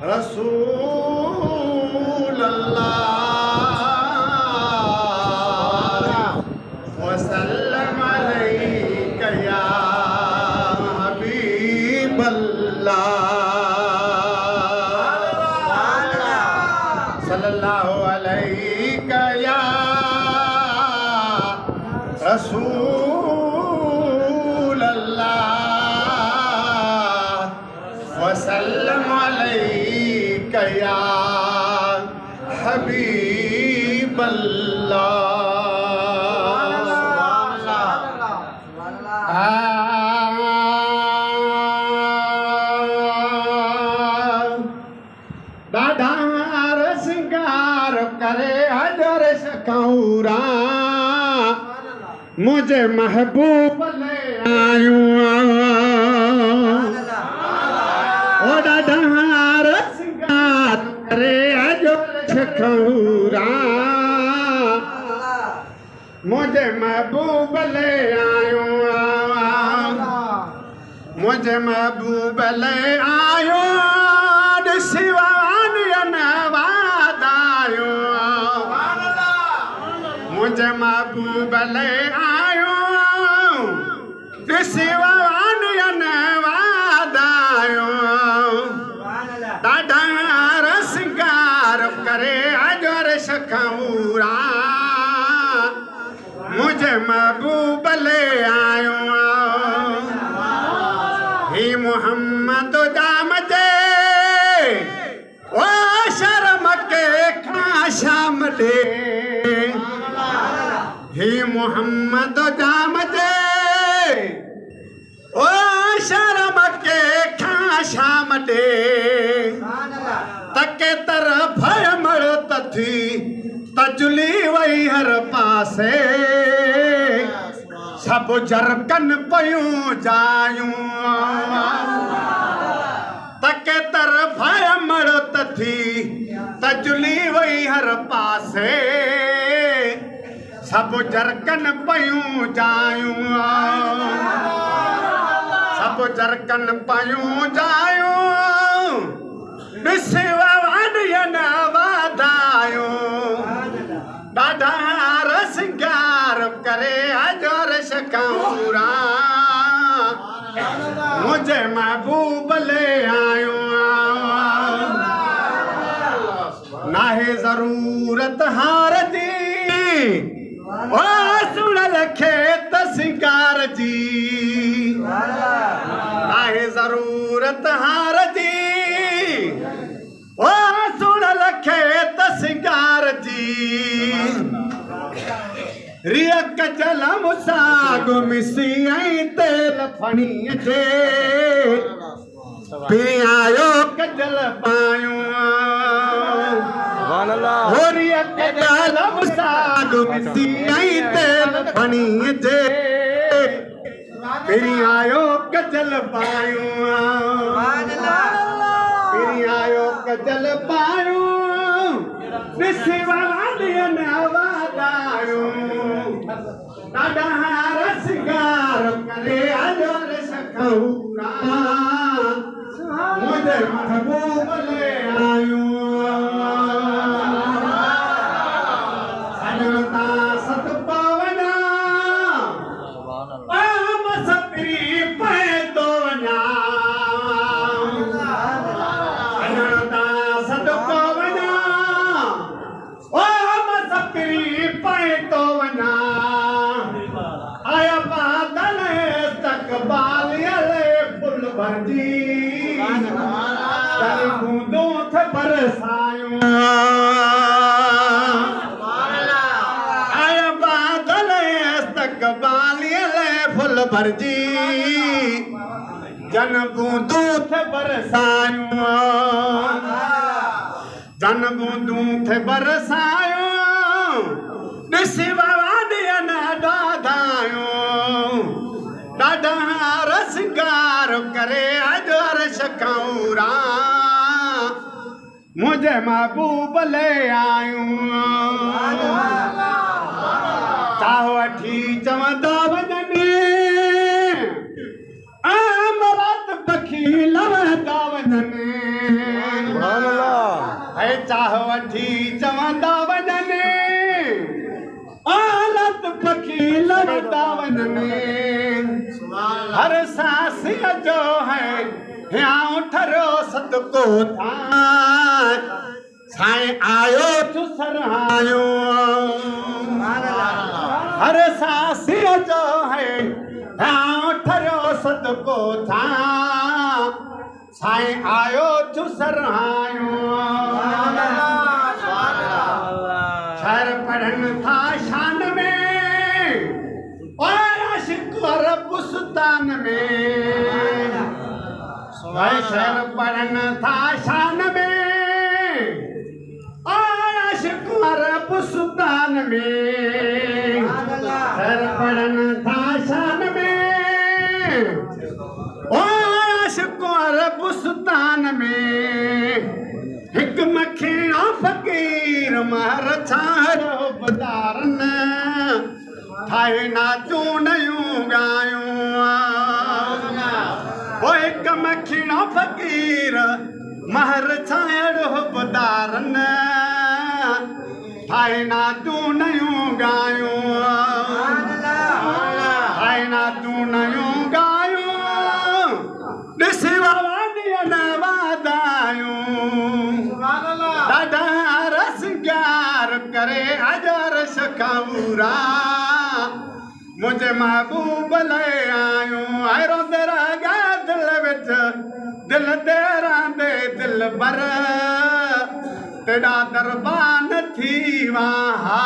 रसूल अल्लाह वसल्लम अलैका या हबीब अल्लाह सल्लल्लाहु अलैका या रसूल अल्लाह वसल्लम अलैका या हबीब अल्लाह। ॾाढा सिंगार करे हज़र शकौरा मुझे महबूब ले आयूं ओ ॾाढा सिंगार करे हज़र शकौरा मुझे महबूब ले आयूं मुझे महबूब ले आयो शिवान नवादायो मुझे महबूब ले आयो शिवान नवादायो ॾाढा सिंगार करे हज़र शकौरा मुझे महबूब ले आयो ही मोहम्मद जाम जे ओ शर्म के खा शाम दे ही मोहम्मद जाम जे ओ शर्म के खा शाम दे तके तरफ मड़ तथी तजुली वही हर पासे सब जरकन पयूं जायूं तके तरफ मड़ तथी तजुली वही हर पासे सब जरकन पयूं जायूं सब जरकन पयूं जायूं विसवान नवादायो ॾाढा सिंगार करे हज़र शकौरा मुझे महबूब ले आयो नाहे जरूरत हार जी ओ सुनल खेत सिंगार जी नाहे जरूरत हार जी ओ सुनल खेत सिंगार जी रियक जलम साग मिसी ऐं तेल फणी जे पियायो कजल पायूं हो रियक जलम साग मिसी ऐं तेल फणी जे पियायो कजल पायूं पियायो कजल पायूं विसवान नवादायूं ॾाढा सिंगार करे हज़र शकौरा मुझे महबूब ले आयूं सजनता सत पवना पाम सपरी पे तो वञा सजनता सत पवना पाम सपरी पे तो वञा आया बादल तकबालियले फुल भरजी तन बूंदों थे बरसायूं आया बादल तकबालियले फुल भरजी जन बूंदों थे बरसायूं जन बूंदों थे बरसायूं सिवान ॾाढायूं ॾाढा सिंगार करे हज़र शकौरा मुझे महबूब ले आयूं चाहो वठी चवंदा वञनि अमरत पखी लवंदा वञनि चाह वठी चवंदा वञनि आलत पखी लड़दा वञनि हर सासीअ जो है हियां ठरो सदको था साईं आयो तूं सरहायो हर सासीअ जो है हियां ठरो सदको था साईं आयो तूं सरहायो शहर पढ़नि था शान में और आशिक अरबुस्तान में शहर पढ़नि था शान में और आशिक अरबुस्तान में शहर पढ़नि था शान में और आशिक अरबुस्तान में हिक मखीणो फ़कीर महर छाड़ो बदारन ठाहे नाचूं नयूं गायूं ओ हिक मखीणो फ़कीर महर छाड़ो बदारन ठाहे नाचूं नयूं गायूं ठाहे नाचूं नयूं गायूं ॾिसी वावानीअ न वाधायूं ॾाढा रस प्यार करे अजर शकाऊरा मुंहिंजे महबूब लाइ आयूं अहिड़ो दरगा दिल विच दिल तेरा दे दिल बर तेरा दरबार थी वहा